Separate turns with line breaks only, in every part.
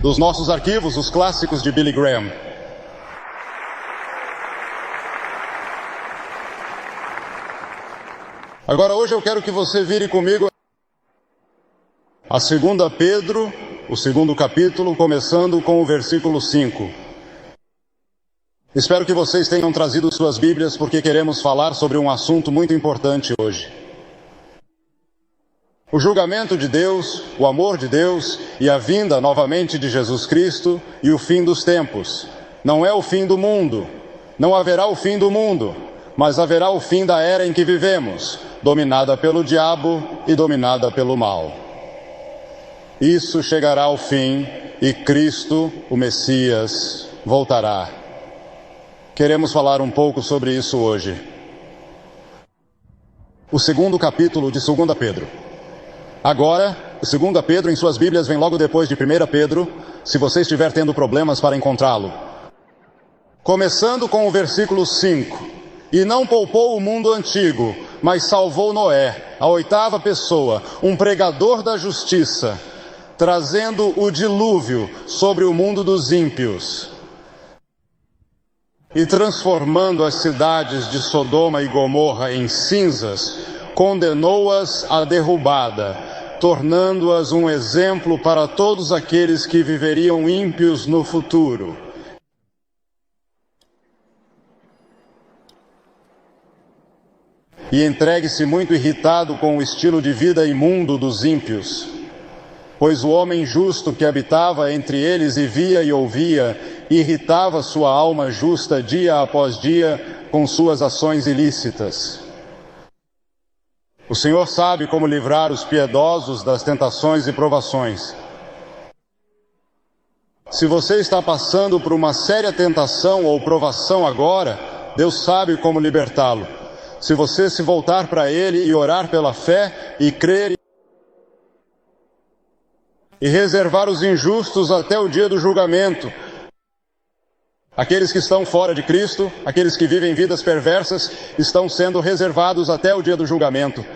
dos nossos arquivos, os clássicos de Billy Graham. Agora, hoje eu quero que você vire comigo a 2 Pedro, o 2º capítulo, começando com o versículo 5. Espero que vocês tenham trazido suas Bíblias, porque queremos falar sobre um assunto muito importante hoje. O julgamento de Deus, o amor de Deus e a vinda novamente de Jesus Cristo e o fim dos tempos. Não é o fim do mundo, não haverá o fim do mundo, mas haverá o fim da era em que vivemos, dominada pelo diabo e dominada pelo mal. Isso chegará ao fim e Cristo, o Messias, voltará. Queremos falar um pouco sobre isso hoje. O 2º capítulo de 2 Pedro. Agora, 2 Pedro em suas Bíblias vem logo depois de 1 Pedro, se você estiver tendo problemas para encontrá-lo. Começando com o versículo 5. E não poupou o mundo antigo, mas salvou Noé, a 8ª pessoa, um pregador da justiça, trazendo o dilúvio sobre o mundo dos ímpios e transformando as cidades de Sodoma e Gomorra em cinzas, condenou-as à derrubada, tornando-as um exemplo para todos aqueles que viveriam ímpios no futuro. E entregue-se muito irritado com o estilo de vida imundo dos ímpios, pois o homem justo que habitava entre eles e via e ouvia, irritava sua alma justa dia após dia com suas ações ilícitas. O Senhor sabe como livrar os piedosos das tentações e provações. Se você está passando por uma séria tentação ou provação agora, Deus sabe como libertá-lo. Se você se voltar para Ele e orar pela fé e crer e reservar os injustos até o dia do julgamento, aqueles que estão fora de Cristo, aqueles que vivem vidas perversas, estão sendo reservados até o dia do julgamento.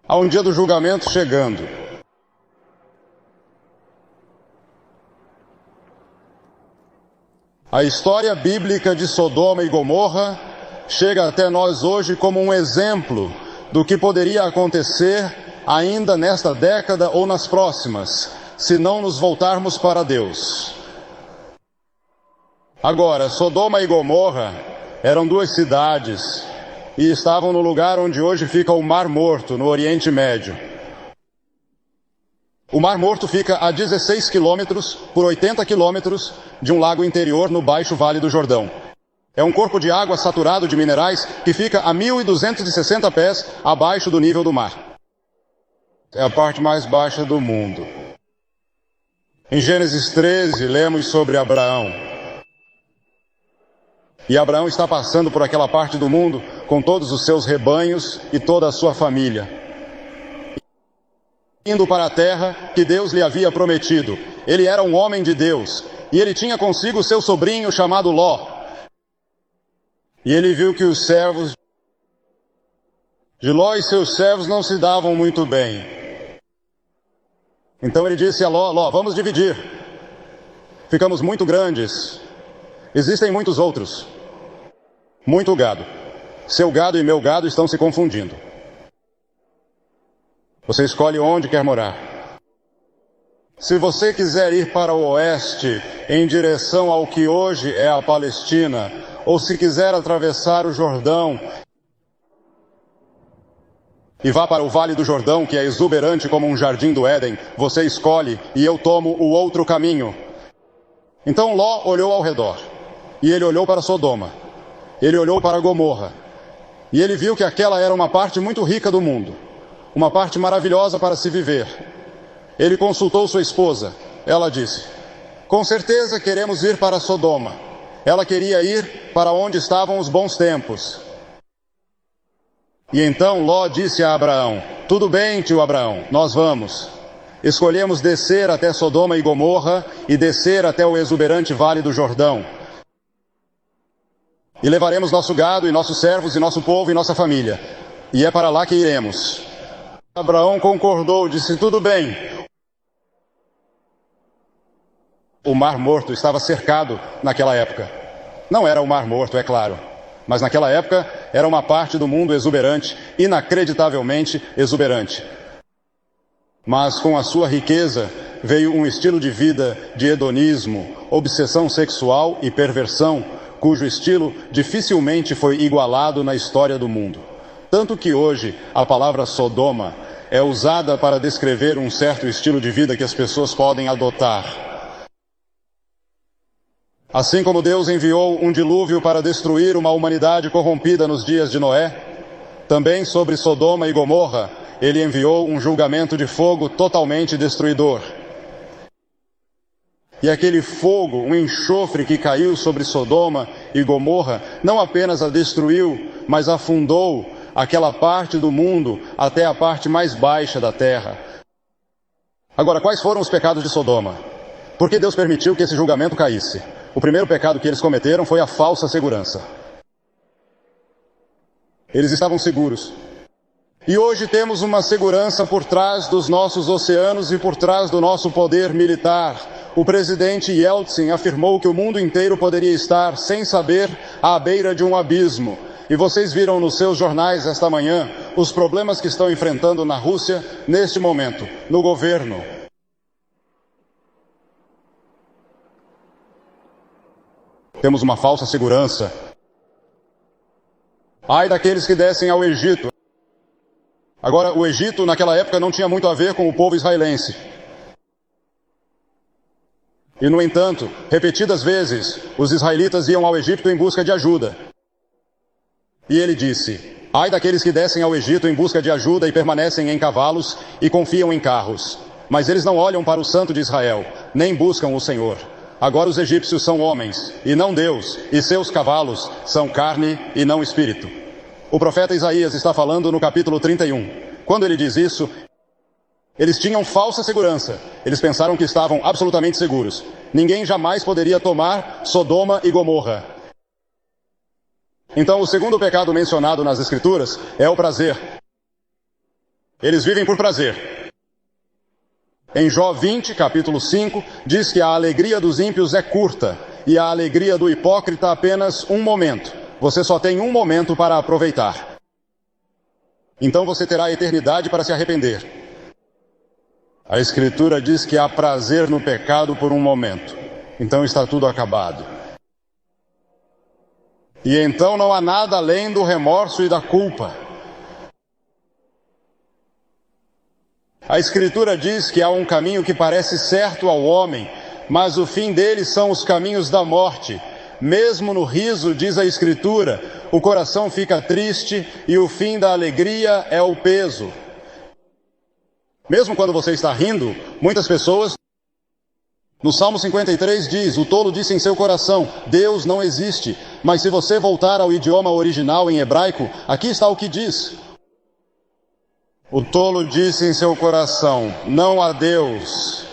Há um dia do julgamento chegando. A história bíblica de Sodoma e Gomorra chega até nós hoje como um exemplo do que poderia acontecer ainda nesta década ou nas próximas, se não nos voltarmos para Deus. Agora, Sodoma e Gomorra eram 2 cidades e estavam no lugar onde hoje fica o Mar Morto, no Oriente Médio. O Mar Morto fica a 16 quilômetros por 80 quilômetros de um lago interior no Baixo Vale do Jordão. É um corpo de água saturado de minerais que fica a 1.260 pés abaixo do nível do mar. É a parte mais baixa do mundo. Em Gênesis 13, lemos sobre Abraão. E Abraão está passando por aquela parte do mundo com todos os seus rebanhos e toda a sua família, indo para a terra que Deus lhe havia prometido. Ele era um homem de Deus e ele tinha consigo seu sobrinho chamado Ló. E ele viu que os servos de Ló e seus servos não se davam muito bem. Então ele disse a Ló: Ló, vamos dividir. Ficamos muito grandes. Existem muitos outros. Muito gado. Seu gado e meu gado estão se confundindo. Você escolhe onde quer morar. Se você quiser ir para o oeste, em direção ao que hoje é a Palestina, ou se quiser atravessar o Jordão e vá para o Vale do Jordão, que é exuberante como um jardim do Éden, você escolhe e eu tomo o outro caminho. Então Ló olhou ao redor, e ele olhou para Sodoma, ele olhou para Gomorra, e ele viu que aquela era uma parte muito rica do mundo, uma parte maravilhosa para se viver. Ele consultou sua esposa, ela disse: com certeza queremos ir para Sodoma. Ela queria ir para onde estavam os bons tempos. E então Ló disse a Abraão: tudo bem, tio Abraão, nós vamos. Escolhemos descer até Sodoma e Gomorra e descer até o exuberante Vale do Jordão. E levaremos nosso gado e nossos servos e nosso povo e nossa família. E é para lá que iremos. Abraão concordou, disse: tudo bem. O Mar Morto estava cercado naquela época. Não era o Mar Morto, é claro, mas naquela época era uma parte do mundo exuberante, inacreditavelmente exuberante. Mas com a sua riqueza veio um estilo de vida de hedonismo, obsessão sexual e perversão, cujo estilo dificilmente foi igualado na história do mundo. Tanto que hoje a palavra Sodoma é usada para descrever um certo estilo de vida que as pessoas podem adotar. Assim como Deus enviou um dilúvio para destruir uma humanidade corrompida nos dias de Noé, também sobre Sodoma e Gomorra, ele enviou um julgamento de fogo totalmente destruidor. E aquele fogo, um enxofre que caiu sobre Sodoma e Gomorra, não apenas a destruiu, mas afundou aquela parte do mundo até a parte mais baixa da terra. Agora, quais foram os pecados de Sodoma? Por que Deus permitiu que esse julgamento caísse? O primeiro pecado que eles cometeram foi a falsa segurança. Eles estavam seguros. E hoje temos uma segurança por trás dos nossos oceanos e por trás do nosso poder militar. O presidente Yeltsin afirmou que o mundo inteiro poderia estar, sem saber, à beira de um abismo. E vocês viram nos seus jornais esta manhã os problemas que estão enfrentando na Rússia neste momento, no governo. Temos uma falsa segurança. Ai daqueles que descem ao Egito. Agora, o Egito naquela época não tinha muito a ver com o povo israelense. E, no entanto, repetidas vezes, os israelitas iam ao Egito em busca de ajuda. E ele disse: ai daqueles que descem ao Egito em busca de ajuda e permanecem em cavalos e confiam em carros. Mas eles não olham para o Santo de Israel, nem buscam o Senhor. Agora os egípcios são homens, e não Deus, e seus cavalos são carne e não espírito. O profeta Isaías está falando no capítulo 31. Quando ele diz isso, eles tinham falsa segurança. Eles pensaram que estavam absolutamente seguros. Ninguém jamais poderia tomar Sodoma e Gomorra. Então, o segundo pecado mencionado nas Escrituras é o prazer. Eles vivem por prazer. Em Jó 20, capítulo 5, diz que a alegria dos ímpios é curta e a alegria do hipócrita apenas um momento. Você só tem um momento para aproveitar. Então você terá a eternidade para se arrepender. A Escritura diz que há prazer no pecado por um momento. Então está tudo acabado. E então não há nada além do remorso e da culpa. A Escritura diz que há um caminho que parece certo ao homem, mas o fim dele são os caminhos da morte. Mesmo no riso, diz a Escritura, o coração fica triste e o fim da alegria é o peso. Mesmo quando você está rindo, muitas pessoas... No Salmo 53 diz: o tolo disse em seu coração, Deus não existe. Mas se você voltar ao idioma original em hebraico, aqui está o que diz. O tolo disse em seu coração, não há Deus.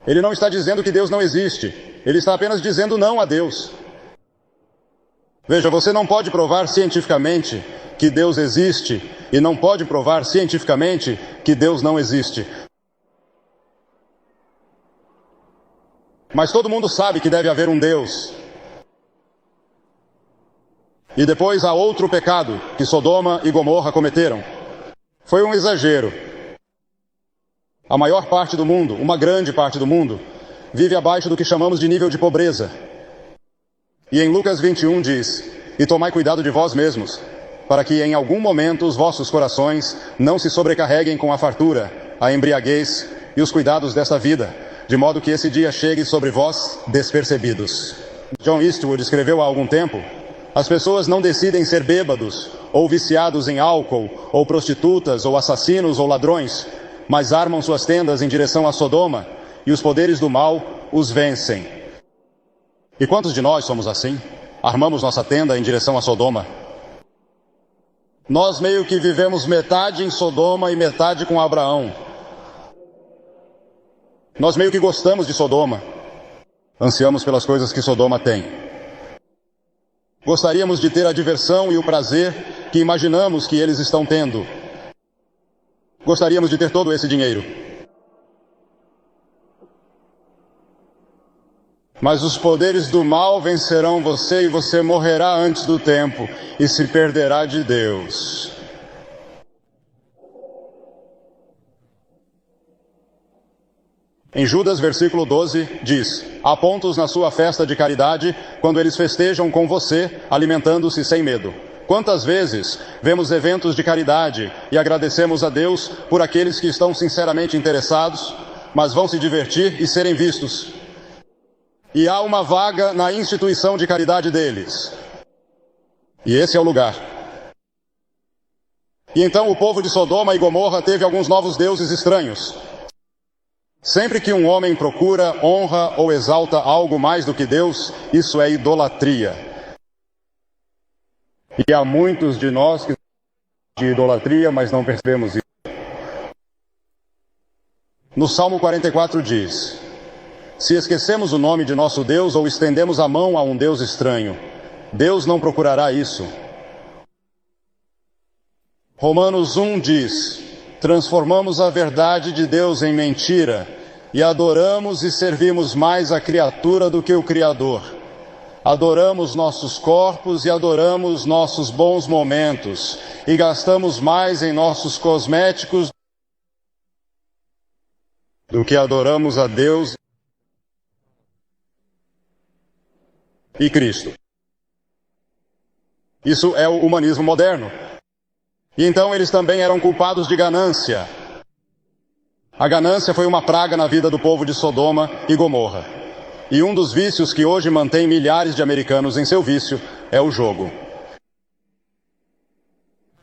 Ele não está dizendo que Deus não existe. Ele está apenas dizendo não a Deus. Veja, você não pode provar cientificamente que Deus existe e não pode provar cientificamente que Deus não existe. Mas todo mundo sabe que deve haver um Deus. E depois há outro pecado que Sodoma e Gomorra cometeram. Foi um exagero. A maior parte do mundo, uma grande parte do mundo, vive abaixo do que chamamos de nível de pobreza. E em Lucas 21 diz: e tomai cuidado de vós mesmos, para que em algum momento os vossos corações não se sobrecarreguem com a fartura, a embriaguez e os cuidados desta vida, de modo que esse dia chegue sobre vós despercebidos. John Eastwood escreveu há algum tempo: as pessoas não decidem ser bêbados, ou viciados em álcool, ou prostitutas, ou assassinos, ou ladrões, mas armam suas tendas em direção a Sodoma, e os poderes do mal os vencem. E quantos de nós somos assim? Armamos nossa tenda em direção a Sodoma. Nós meio que vivemos metade em Sodoma e metade com Abraão. Nós meio que gostamos de Sodoma. Ansiamos pelas coisas que Sodoma tem. Gostaríamos de ter a diversão e o prazer que imaginamos que eles estão tendo. Gostaríamos de ter todo esse dinheiro. Mas os poderes do mal vencerão você e você morrerá antes do tempo e se perderá de Deus. Em Judas, versículo 12, diz: há pontos na sua festa de caridade, quando eles festejam com você, alimentando-se sem medo. Quantas vezes vemos eventos de caridade e agradecemos a Deus por aqueles que estão sinceramente interessados, mas vão se divertir e serem vistos. E há uma vaga na instituição de caridade deles. E esse é o lugar. E então o povo de Sodoma e Gomorra teve alguns novos deuses estranhos. Sempre que um homem procura, honra ou exalta algo mais do que Deus, isso é idolatria. E há muitos de nós que de idolatria, mas não percebemos isso. No Salmo 44 diz: se esquecemos o nome de nosso Deus ou estendemos a mão a um Deus estranho, Deus não procurará isso. Romanos 1 diz: transformamos a verdade de Deus em mentira e adoramos e servimos mais a criatura do que o Criador. Adoramos nossos corpos e adoramos nossos bons momentos e gastamos mais em nossos cosméticos do que adoramos a Deus e Cristo. Isso é o humanismo moderno. E então eles também eram culpados de ganância. A ganância foi uma praga na vida do povo de Sodoma e Gomorra. E um dos vícios que hoje mantém milhares de americanos em seu vício é o jogo.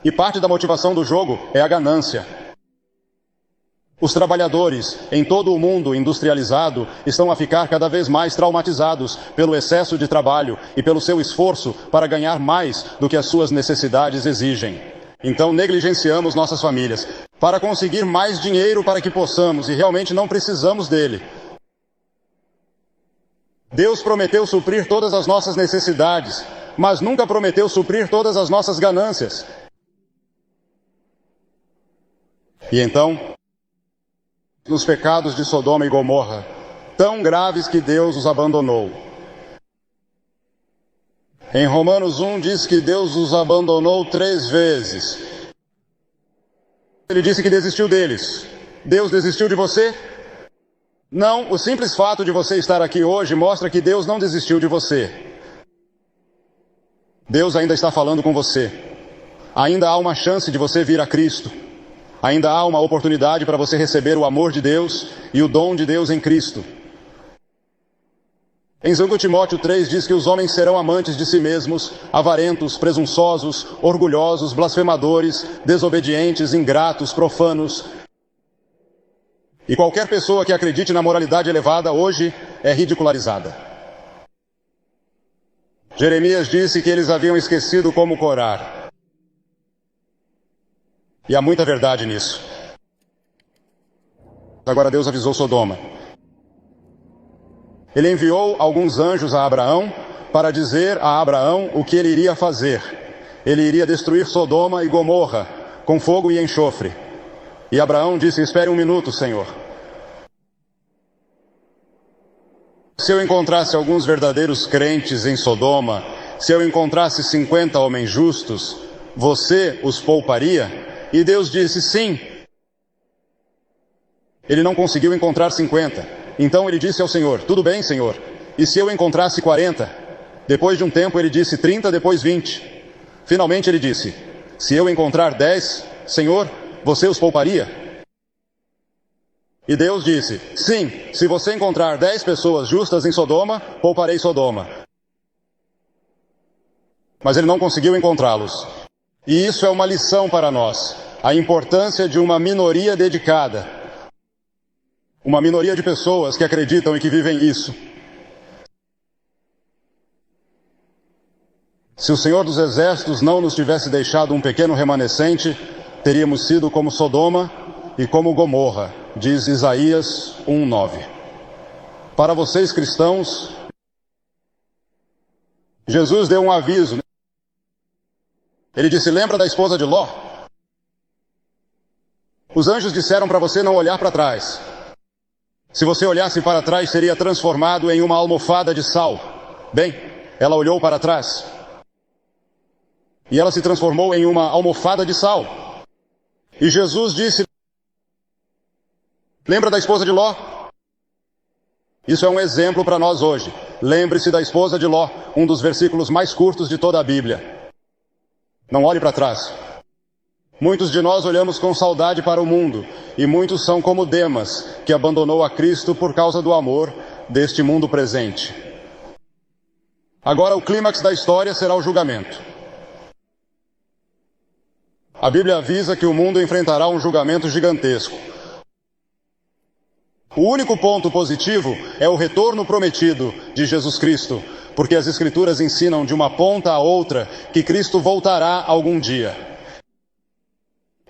E parte da motivação do jogo é a ganância. Os trabalhadores em todo o mundo industrializado estão a ficar cada vez mais traumatizados pelo excesso de trabalho e pelo seu esforço para ganhar mais do que as suas necessidades exigem. Então negligenciamos nossas famílias para conseguir mais dinheiro para que possamos e realmente não precisamos dele. Deus prometeu suprir todas as nossas necessidades, mas nunca prometeu suprir todas as nossas ganâncias. E então, nos pecados de Sodoma e Gomorra, tão graves que Deus os abandonou. Em Romanos 1 diz que Deus os abandonou 3 vezes. Ele disse que desistiu deles. Deus desistiu de você? Não, o simples fato de você estar aqui hoje mostra que Deus não desistiu de você. Deus ainda está falando com você. Ainda há uma chance de você vir a Cristo. Ainda há uma oportunidade para você receber o amor de Deus e o dom de Deus em Cristo. Em 2 Timóteo 3 diz que os homens serão amantes de si mesmos, avarentos, presunçosos, orgulhosos, blasfemadores, desobedientes, ingratos, profanos. E qualquer pessoa que acredite na moralidade elevada hoje é ridicularizada. Jeremias disse que eles haviam esquecido como orar. E há muita verdade nisso. Agora Deus avisou Sodoma. Ele enviou alguns anjos a Abraão para dizer a Abraão o que ele iria fazer. Ele iria destruir Sodoma e Gomorra com fogo e enxofre. E Abraão disse: espere um minuto, Senhor. Se eu encontrasse alguns verdadeiros crentes em Sodoma, se eu encontrasse 50 homens justos, você os pouparia? E Deus disse sim. Ele não conseguiu encontrar 50. Então ele disse ao Senhor: tudo bem, Senhor. E se eu encontrasse 40? Depois de um tempo ele disse 30, depois 20. Finalmente ele disse: se eu encontrar 10, Senhor, você os pouparia? E Deus disse: sim, se você encontrar 10 pessoas justas em Sodoma, pouparei Sodoma. Mas ele não conseguiu encontrá-los. E isso é uma lição para nós. A importância de uma minoria dedicada. Uma minoria de pessoas que acreditam e que vivem isso. Se o Senhor dos Exércitos não nos tivesse deixado um pequeno remanescente, teríamos sido como Sodoma e como Gomorra, diz Isaías 1:9. Para vocês cristãos, Jesus deu um aviso. Ele disse: lembra da esposa de Ló? Os anjos disseram para você não olhar para trás. Se você olhasse para trás, seria transformado em uma almofada de sal. Bem, ela olhou para trás. E ela se transformou em uma almofada de sal. E Jesus disse: lembra da esposa de Ló? Isso é um exemplo para nós hoje. Lembre-se da esposa de Ló, um dos versículos mais curtos de toda a Bíblia. Não olhe para trás. Muitos de nós olhamos com saudade para o mundo, e muitos são como Demas, que abandonou a Cristo por causa do amor deste mundo presente. Agora o clímax da história será o julgamento. A Bíblia avisa que o mundo enfrentará um julgamento gigantesco. O único ponto positivo é o retorno prometido de Jesus Cristo, porque as Escrituras ensinam de uma ponta a outra que Cristo voltará algum dia.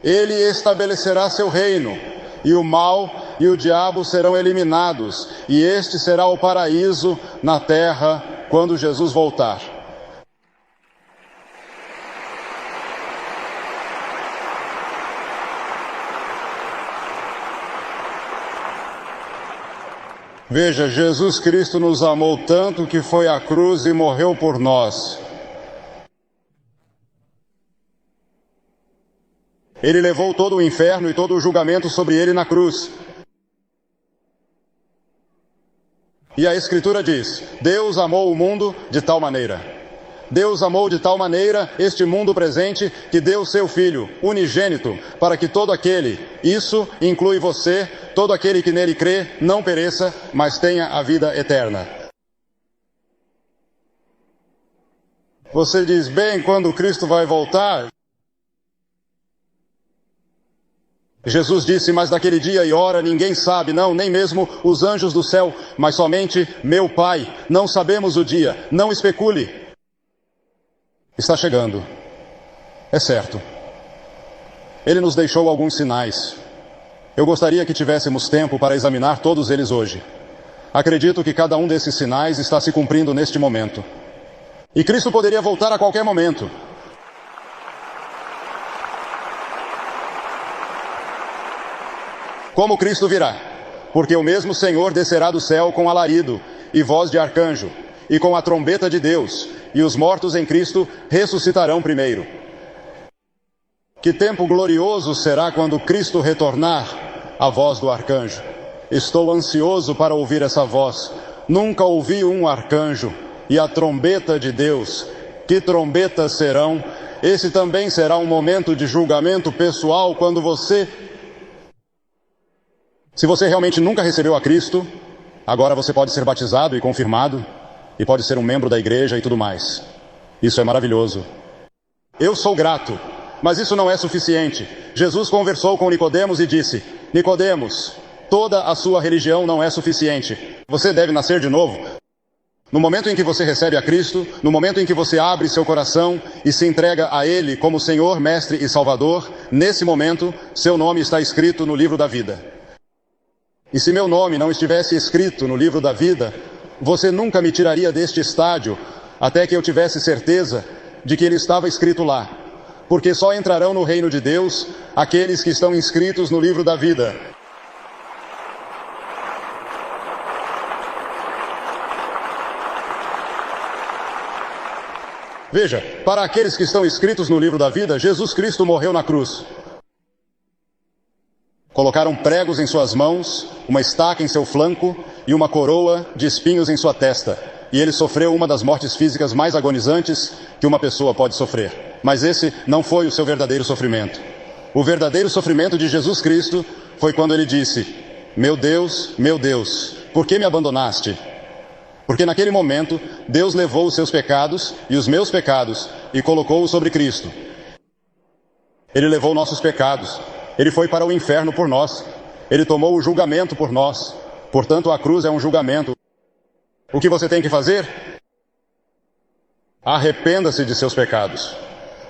Ele estabelecerá seu reino, e o mal e o diabo serão eliminados, e este será o paraíso na terra quando Jesus voltar. Veja, Jesus Cristo nos amou tanto que foi à cruz e morreu por nós. Ele levou todo o inferno e todo o julgamento sobre ele na cruz. E a Escritura diz: Deus amou o mundo de tal maneira. Deus amou de tal maneira este mundo presente que deu seu Filho unigênito para que todo aquele, isso inclui você, todo aquele que nele crê, não pereça, mas tenha a vida eterna. Você diz: bem, quando Cristo vai voltar? Jesus disse: mas daquele dia e hora ninguém sabe, não, nem mesmo os anjos do céu, mas somente meu Pai. Não sabemos o dia, não especule. Está chegando, é certo. Ele nos deixou alguns sinais. Eu gostaria que tivéssemos tempo para examinar todos eles hoje. Acredito que cada um desses sinais está se cumprindo neste momento. E Cristo poderia voltar a qualquer momento. Como Cristo virá? Porque o mesmo Senhor descerá do céu com alarido e voz de arcanjo, e com a trombeta de Deus, e os mortos em Cristo ressuscitarão primeiro. Que tempo glorioso será quando Cristo retornar, a voz do arcanjo. Estou ansioso para ouvir essa voz. Nunca ouvi um arcanjo. E a trombeta de Deus. Que trombetas serão? Esse também será um momento de julgamento pessoal quando você... Se você realmente nunca recebeu a Cristo, agora você pode ser batizado e confirmado, e pode ser um membro da igreja e tudo mais. Isso é maravilhoso. Eu sou grato, mas isso não é suficiente. Jesus conversou com Nicodemos e disse: Nicodemos, toda a sua religião não é suficiente. Você deve nascer de novo. No momento em que você recebe a Cristo, no momento em que você abre seu coração e se entrega a Ele como Senhor, Mestre e Salvador, nesse momento, seu nome está escrito no livro da vida. E se meu nome não estivesse escrito no livro da vida, você nunca me tiraria deste estádio, até que eu tivesse certeza de que ele estava escrito lá. Porque só entrarão no reino de Deus aqueles que estão inscritos no livro da vida. Veja, para aqueles que estão escritos no livro da vida, Jesus Cristo morreu na cruz. Colocaram pregos em suas mãos, uma estaca em seu flanco e uma coroa de espinhos em sua testa. E ele sofreu uma das mortes físicas mais agonizantes que uma pessoa pode sofrer. Mas esse não foi o seu verdadeiro sofrimento. O verdadeiro sofrimento de Jesus Cristo foi quando ele disse: meu Deus, por que me abandonaste? Porque naquele momento, Deus levou os seus pecados e os meus pecados e colocou-os sobre Cristo. Ele levou nossos pecados. Ele foi para o inferno por nós. Ele tomou o julgamento por nós. Portanto, a cruz é um julgamento. O que você tem que fazer? Arrependa-se de seus pecados.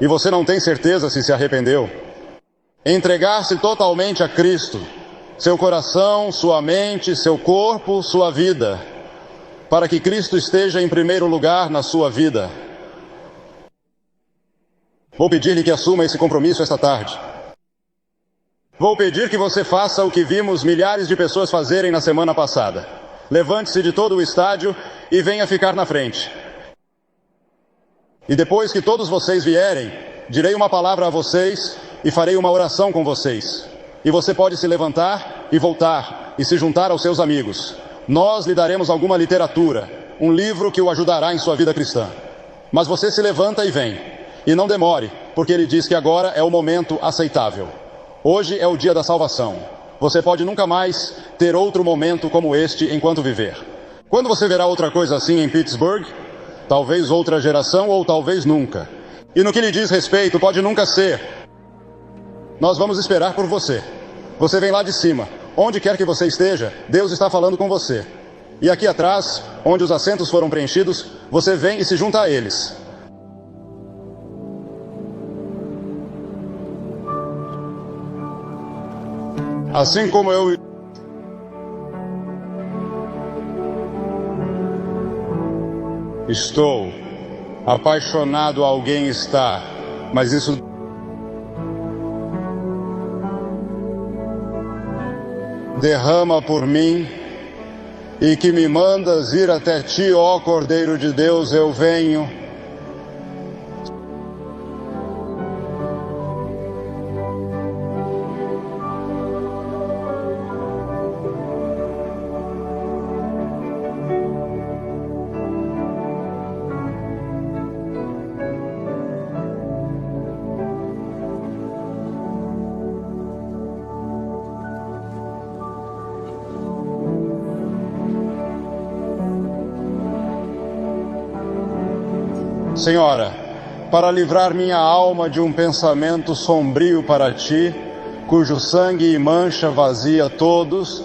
E você não tem certeza se arrependeu. Entregar-se totalmente a Cristo. Seu coração, sua mente, seu corpo, sua vida. Para que Cristo esteja em primeiro lugar na sua vida. Vou pedir-lhe que assuma esse compromisso esta tarde. Vou pedir que você faça o que vimos milhares de pessoas fazerem na semana passada. Levante-se de todo o estádio e venha ficar na frente. E depois que todos vocês vierem, direi uma palavra a vocês e farei uma oração com vocês. E você pode se levantar e voltar e se juntar aos seus amigos. Nós lhe daremos alguma literatura, um livro que o ajudará em sua vida cristã. Mas você se levanta e vem. E não demore, porque ele diz que agora é o momento aceitável. Hoje é o dia da salvação. Você pode nunca mais ter outro momento como este enquanto viver. Quando você verá outra coisa assim em Pittsburgh? Talvez outra geração ou talvez nunca. E no que lhe diz respeito, pode nunca ser. Nós vamos esperar por você. Você vem lá de cima. Onde quer que você esteja, Deus está falando com você. E aqui atrás, onde os assentos foram preenchidos, você vem e se junta a eles. Assim como eu... Estou apaixonado, alguém está, mas isso... derrama por mim, e que me mandas ir até ti, ó Cordeiro de Deus, eu venho. Senhora, para livrar minha alma de um pensamento sombrio para ti, cujo sangue e mancha vazia todos,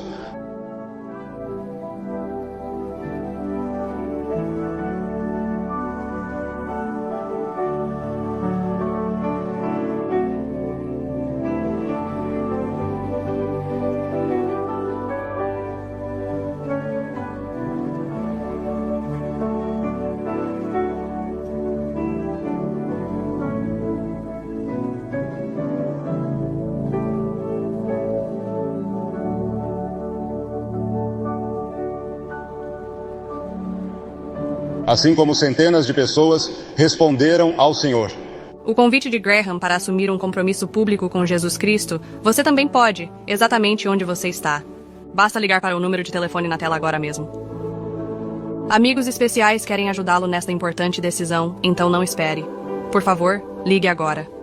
assim como centenas de pessoas responderam ao Senhor.
O convite de Graham para assumir um compromisso público com Jesus Cristo, você também pode, exatamente onde você está. Basta ligar para o número de telefone na tela agora mesmo. Amigos especiais querem ajudá-lo nesta importante decisão, então não espere. Por favor, ligue agora.